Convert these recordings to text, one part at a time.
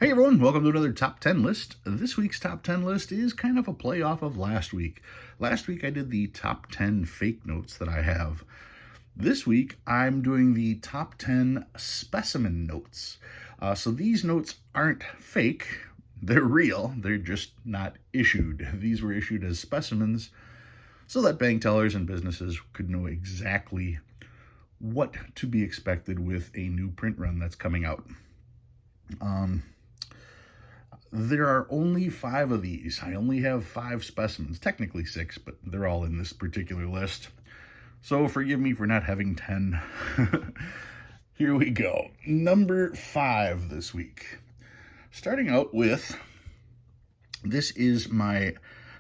Hey everyone, welcome to another top 10 list. This week's top 10 list is kind of a playoff of last week. Last week I did the top 10 fake notes that I have. This week I'm doing the top 10 specimen notes. So these notes aren't fake, they're real, they're just not issued. These were issued as specimens so that bank tellers and businesses could know exactly what to be expected with a new print run that's coming out. There are only 5 of these. I only have 5 specimens, technically 6, but they're all in this particular list. So forgive me for not having 10. Here we go. Number 5 this week. Starting out with, this is my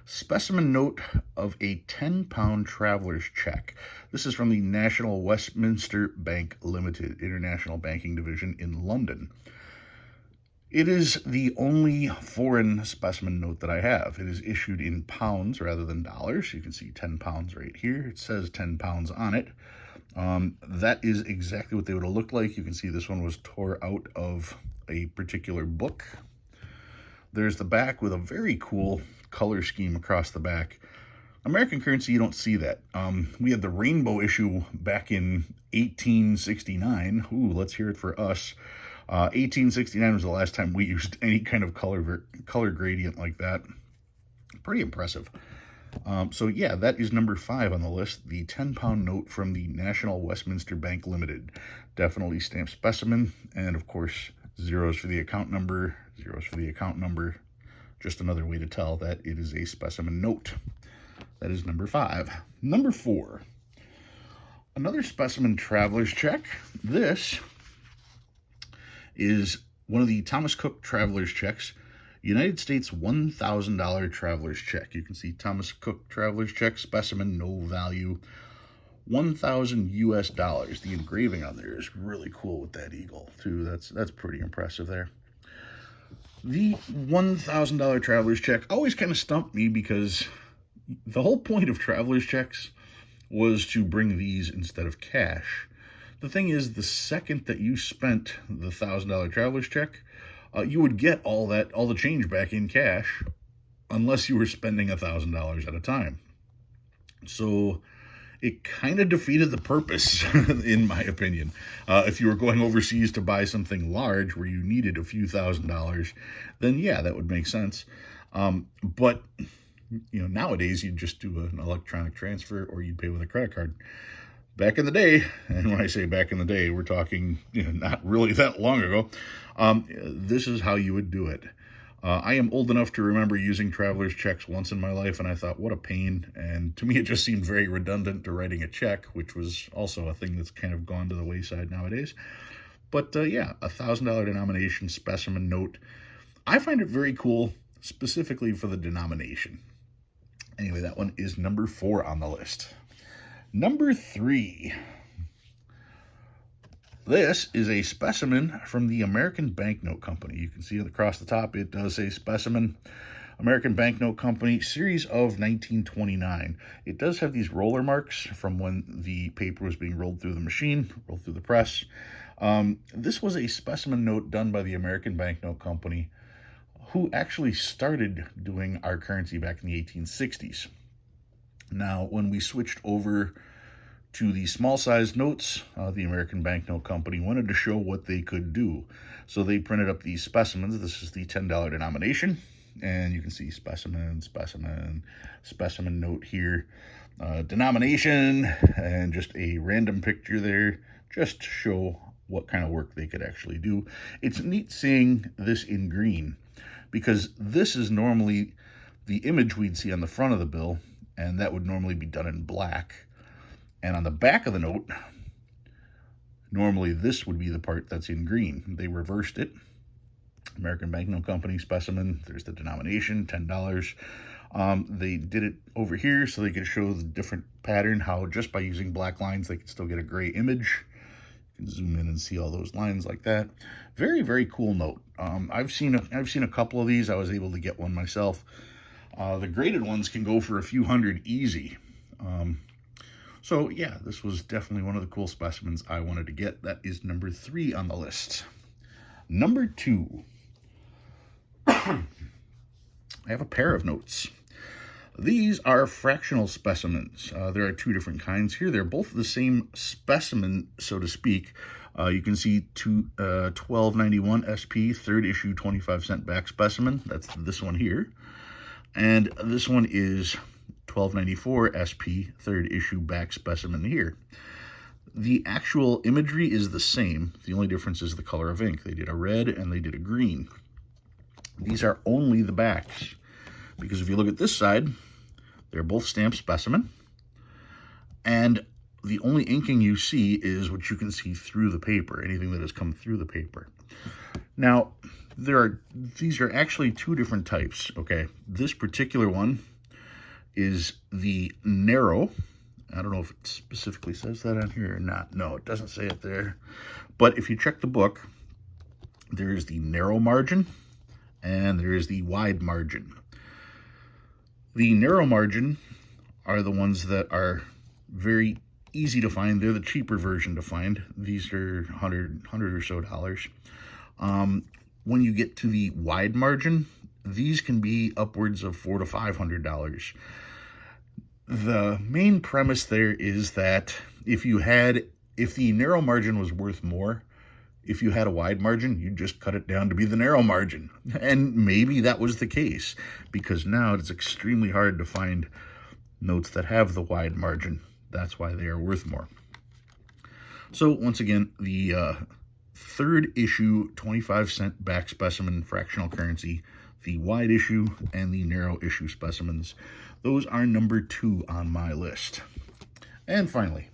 specimen note of a 10-pound traveler's check. This is from the National Westminster Bank Limited, International Banking Division in London. It is the only foreign specimen note that I have. It is issued in pounds rather than dollars. You can see 10 pounds right here. It says 10 pounds on it. That is exactly what they would have looked like. You can see this one was tore out of a particular book. There's the back with a very cool color scheme across the back. American currency, you don't see that. We had the rainbow issue back in 1869. Ooh, let's hear it for us. 1869 was the last time we used any kind of color gradient like that. Pretty impressive. So yeah, that is number 5 on the list, the 10-pound note from the National Westminster Bank Limited. Definitely stamped specimen, and of course, zeros for the account number, zeros for the account number. Just another way to tell that it is a specimen note. That is number 5. Number 4, another specimen traveler's check. This is one of the Thomas Cook traveler's checks, United States $1,000 traveler's check. You can see Thomas Cook traveler's check, specimen, no value, 1,000 US dollars. The engraving on there is really cool with that eagle too. That's pretty impressive there. The $1,000 traveler's check always kind of stumped me because the whole point of traveler's checks was to bring these instead of cash. The thing is, the second that you spent the $1,000 traveler's check, you would get all the change back in cash, unless you were spending $1,000 at a time. So it kind of defeated the purpose, in my opinion. If you were going overseas to buy something large where you needed a few $1,000s, then yeah, that would make sense. But nowadays you'd just do an electronic transfer or you'd pay with a credit card. Back in the day, and when I say back in the day, we're talking not really that long ago, this is how you would do it. I am old enough to remember using traveler's checks once in my life, and I thought, what a pain. And to me, it just seemed very redundant to writing a check, which was also a thing that's kind of gone to the wayside nowadays. But yeah, $1,000 denomination specimen note. I find it very cool, specifically for the denomination. Anyway, that one is number 4 on the list. Number 3. This is a specimen from the American Banknote Company. You can see it across the top. It does say specimen. American Banknote Company, series of 1929. It does have these roller marks from when the paper was being rolled through the machine, rolled through the press. This was a specimen note done by the American Banknote Company, who actually started doing our currency back in the 1860s. Now, when we switched over to the small-sized notes, the American Banknote Company wanted to show what they could do. So they printed up these specimens. This is the $10 denomination. And you can see specimen, specimen, specimen note here. Denomination, and just a random picture there, just to show what kind of work they could actually do. It's neat seeing this in green, because this is normally the image we'd see on the front of the bill, and that would normally be done in black. And on the back of the note, normally this would be the part that's in green. They reversed it. American Banknote Company specimen, there's the denomination, $10. They did it over here so they could show the different pattern, how just by using black lines they could still get a gray image. You can zoom in and see all those lines like that. Very, very cool note. I've seen a couple of these. I was able to get one myself. The graded ones can go for a few hundred easy. So yeah, this was definitely one of the cool specimens I wanted to get. That is number 3 on the list. Number 2. I have a pair of notes. These are fractional specimens. There are two different kinds here. They're both the same specimen, so to speak. You can see 1291 SP, third issue, 25-cent back specimen. That's this one here. And this one is 1294 SP, third issue back specimen here. The actual imagery is the same. The only difference is the color of ink. They did a red and they did a green. These are only the backs, because if you look at this side, they're both stamped specimen, and the only inking you see is what you can see through the paper, anything that has come through the paper. Now, these are actually two different types, okay? This particular one is the narrow. I don't know if it specifically says that on here or not. No, it doesn't say it there. But if you check the book, there's the narrow margin and there is the wide margin. The narrow margin are the ones that are very easy to find. They're the cheaper version to find. These are $100 or so. When you get to the wide margin, these can be upwards of $400 to $500. The main premise there is that if the narrow margin was worth more, if you had a wide margin, you'd just cut it down to be the narrow margin. And maybe that was the case, because now it's extremely hard to find notes that have the wide margin. That's why they are worth more. So once again, the third issue 25-cent back specimen fractional currency, the wide issue and the narrow issue specimens, those are number 2 on my list. And finally,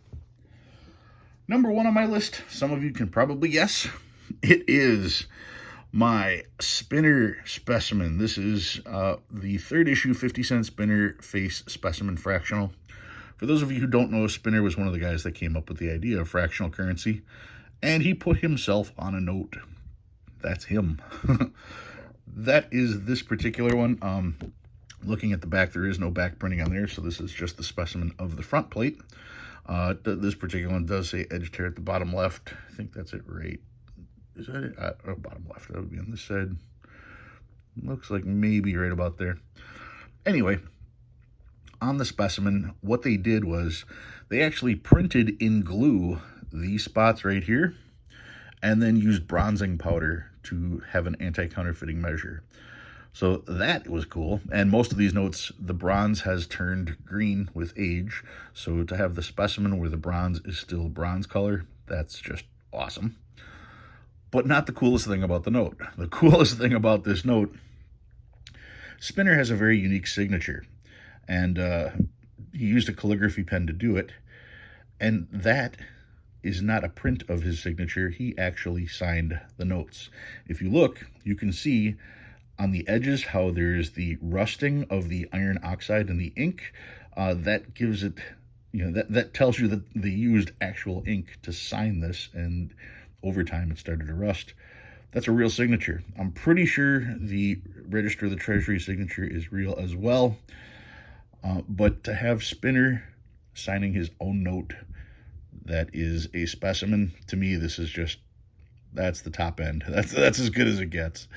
number 1 on my list, some of you can probably guess, it is my spinner specimen. This is the third issue 50-cent spinner face specimen fractional. For those of you who don't know, Spinner was one of the guys that came up with the idea of fractional currency, and he put himself on a note. That's him. That is this particular one. Looking at the back, there is no back printing on there, so this is just the specimen of the front plate. This particular one does say edge tear at the bottom left. I think that's it, right? Is that it? Bottom left. That would be on this side. Looks like maybe right about there. Anyway, on the specimen, what they did was they actually printed in glue these spots right here and then used bronzing powder to have an anti-counterfeiting measure. So that was cool. And most of these notes, the bronze has turned green with age. So to have the specimen where the bronze is still bronze color, that's just awesome. But not the coolest thing about the note. The coolest thing about this note, Spinner has a very unique signature. And he used a calligraphy pen to do it. And that is not a print of his signature. He actually signed the notes. If you look, you can see on the edges how there's the rusting of the iron oxide in the ink. That gives it, that tells you that they used actual ink to sign this, and over time it started to rust. That's a real signature. I'm pretty sure the Register of the Treasury signature is real as well. But to have Spinner signing his own note that is a specimen, to me, this is just, that's the top end. That's as good as it gets.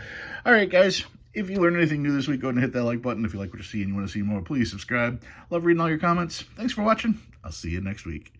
All right, guys. If you learned anything new this week, go ahead and hit that like button. If you like what you see and you want to see more, please subscribe. Love reading all your comments. Thanks for watching. I'll see you next week.